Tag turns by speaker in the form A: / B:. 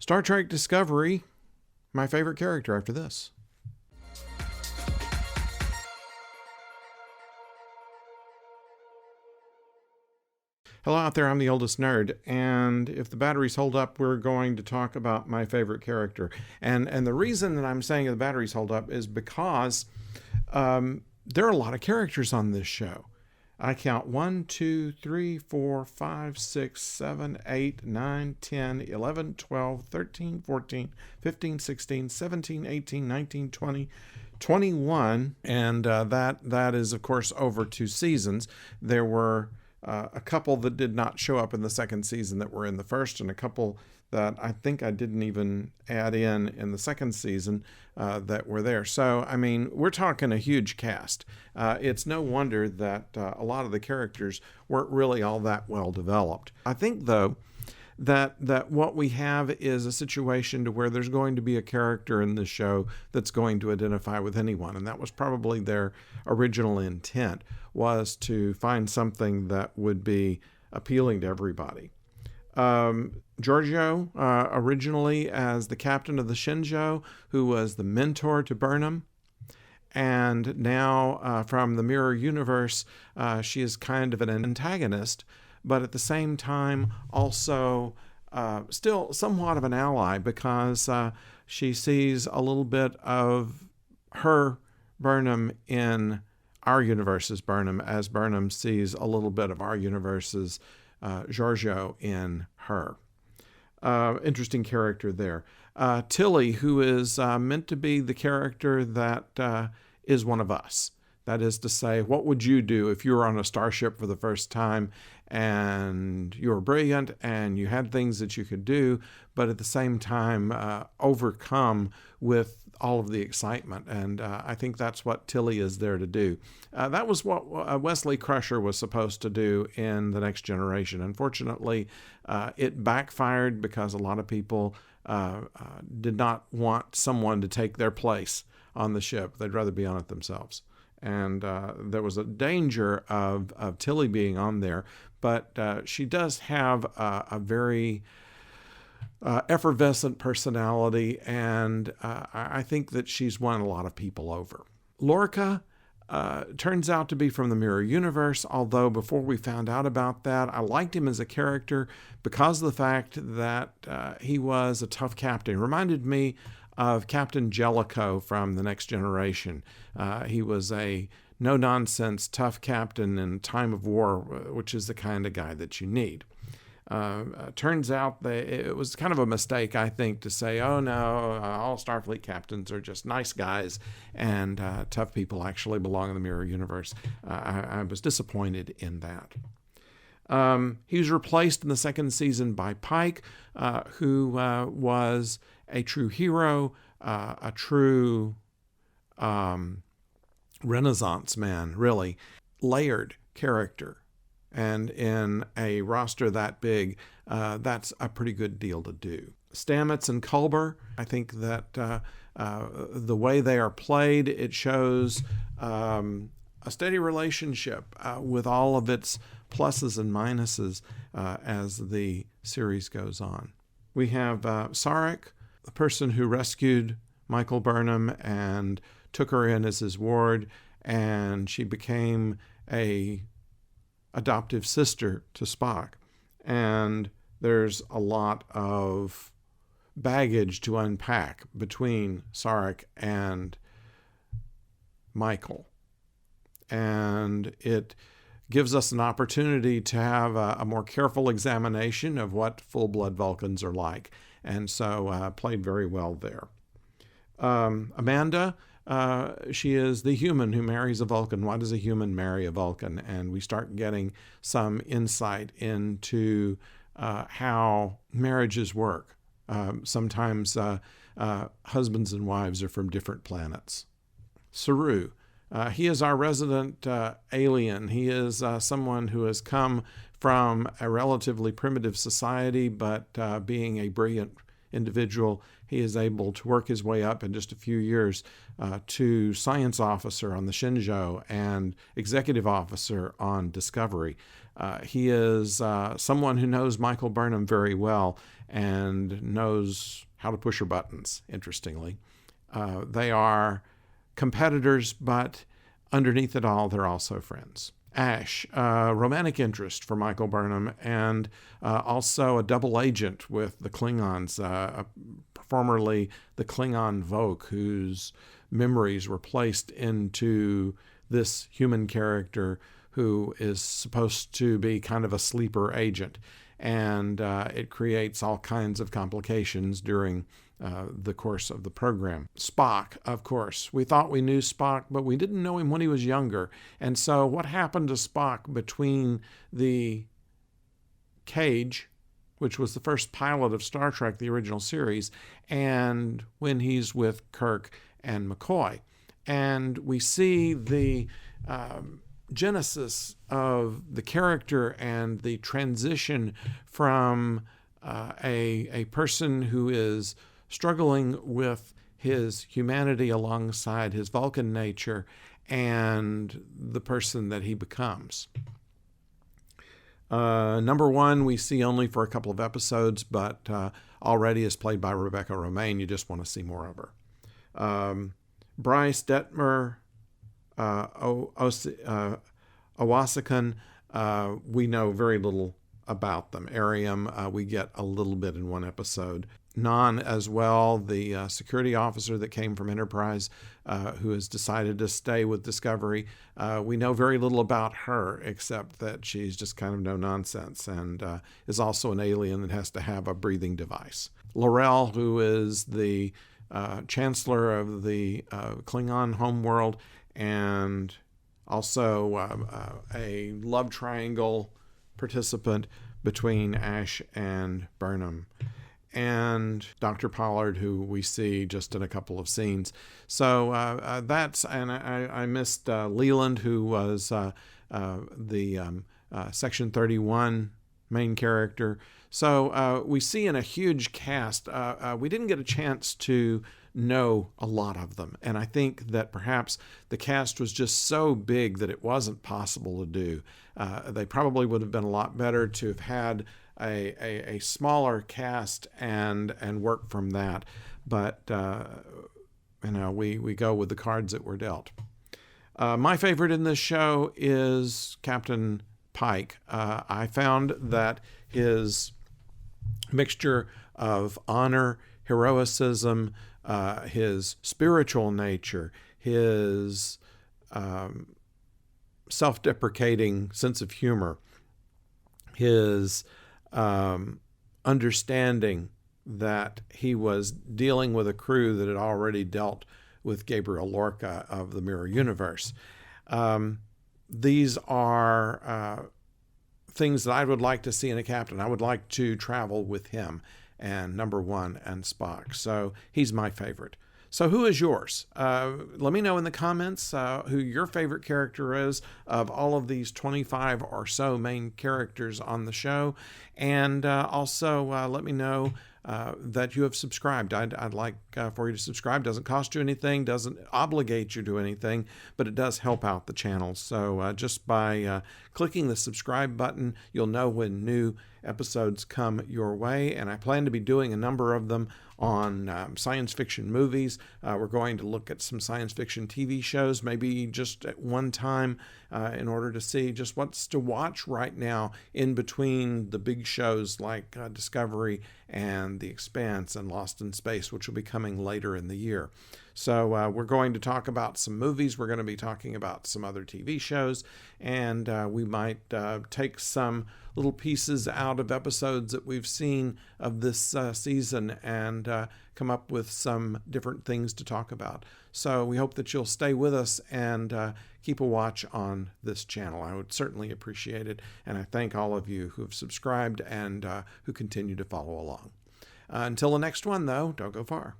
A: Star Trek Discovery, my favorite character after this. Hello out there, I'm the oldest nerd, and if the batteries hold up, we're going to talk about my favorite character. And the reason that I'm saying the batteries hold up is because there are a lot of characters on this show. I count 1, 2, 3, 4, 5, 6, 7, 8, 9, 10, 11, 12, 13, 14, 15, 16, 17, 18, 19, 20, 21. And that is, of course, over 2 seasons. There were a couple that did not show up in the second season that were in the first, and a couple that I think I didn't even add in the second season that were there. So, I mean, we're talking a huge cast. It's no wonder that a lot of the characters weren't really all that well developed. I think, though, that what we have is a situation to where there's going to be a character in the show that's going to identify with anyone, and that was probably their original intent, was to find something that would be appealing to everybody. Georgiou, originally as the captain of the Shenzhou, who was the mentor to Burnham, and now from the Mirror Universe, she is kind of an antagonist, but at the same time also still somewhat of an ally, because she sees a little bit of her Burnham in our universe's Burnham, as Burnham sees a little bit of our universe's Georgiou in her. Interesting character there. Tilly, who is meant to be the character that is one of us. That is to say, what would you do if you were on a starship for the first time and you were brilliant and you had things that you could do, but at the same time overcome with all of the excitement? And I think that's what Tilly is there to do. That was what Wesley Crusher was supposed to do in The Next Generation. Unfortunately, it backfired because a lot of people did not want someone to take their place on the ship. They'd rather be on it themselves. And there was a danger of Tilly being on there, but she does have a very effervescent personality, and I think that she's won a lot of people over. Lorca turns out to be from the Mirror Universe, although before we found out about that, I liked him as a character because of the fact that he was a tough captain. He reminded me of Captain Jellicoe from The Next Generation. He was a no-nonsense, tough captain in time of war, which is the kind of guy that you need. Turns out that it was kind of a mistake, I think, to say, oh no, all Starfleet captains are just nice guys, and tough people actually belong in the Mirror Universe. I was disappointed in that. He was replaced in the second season by Pike, who was a true hero, a true Renaissance man, really. Layered character. And in a roster that big, that's a pretty good deal to do. Stamets and Culber, I think that the way they are played, it shows a steady relationship with all of its pluses and minuses as the series goes on. We have Sarek, the person who rescued Michael Burnham and took her in as his ward, and she became a adoptive sister to Spock. And there's a lot of baggage to unpack between Sarek and Michael. And it gives us an opportunity to have a more careful examination of what full-blood Vulcans are like. And so played very well there. Amanda, she is the human who marries a Vulcan. Why does a human marry a Vulcan? And we start getting some insight into how marriages work. Sometimes husbands and wives are from different planets. Saru, he is our resident alien. He is someone who has come from a relatively primitive society, but being a brilliant individual, he is able to work his way up in just a few years to science officer on the Shenzhou and executive officer on Discovery. He is someone who knows Michael Burnham very well and knows how to push her buttons, interestingly. They are competitors, but underneath it all, they're also friends. Ash, romantic interest for Michael Burnham, and also a double agent with the Klingons, formerly the Klingon Voq, whose memories were placed into this human character who is supposed to be kind of a sleeper agent. And it creates all kinds of complications during the course of the program. Spock, of course. We thought we knew Spock, but we didn't know him when he was younger. And so what happened to Spock between the Cage, which was the first pilot of Star Trek, the original series, and when he's with Kirk and McCoy? And we see the genesis of the character and the transition from a person who is struggling with his humanity alongside his Vulcan nature and the person that he becomes. Number one, we see only for a couple of episodes, but already is played by Rebecca Romijn. You just want to see more of her. Bryce Detmer, Owasakan, we know very little about them. Arium, we get a little bit in one episode. Nan as well, the security officer that came from Enterprise, who has decided to stay with Discovery. We know very little about her, except that she's just kind of no nonsense and is also an alien that has to have a breathing device. L'Rell, who is the chancellor of the Klingon homeworld, and also a love triangle participant between Ash and Burnham. And Dr. Pollard, who we see just in a couple of scenes. So that's, and I missed Leland, who was the Section 31 main character. So we see in a huge cast, we didn't get a chance to know a lot of them. And I think that perhaps the cast was just so big that it wasn't possible to do. They probably would have been a lot better to have had a smaller cast and work from that. But, we go with the cards that were dealt. My favorite in this show is Captain Pike. I found that his mixture of honor, heroicism, his spiritual nature, his self-deprecating sense of humor, his understanding that he was dealing with a crew that had already dealt with Gabriel Lorca of the Mirror Universe. These are things that I would like to see in a captain. I would like to travel with him and Number One and Spock. So he's my favorite. So who is yours? Let me know in the comments who your favorite character is of all of these 25 or so main characters on the show. And also let me know that you have subscribed. I'd like for you to subscribe. Doesn't cost you anything, doesn't obligate you to anything, but it does help out the channel. So just by clicking the subscribe button, you'll know when new episodes come your way. And I plan to be doing a number of them on science fiction movies. We're going to look at some science fiction TV shows, maybe just at one time, in order to see just what's to watch right now in between the big shows like Discovery and The Expanse and Lost in Space, which will be coming later in the year. So we're going to talk about some movies. We're going to be talking about some other TV shows, and we might take some little pieces out of episodes that we've seen of this season and come up with some different things to talk about. So we hope that you'll stay with us and keep a watch on this channel. I would certainly appreciate it, and I thank all of you who have subscribed and who continue to follow along. Until the next one, though, don't go far.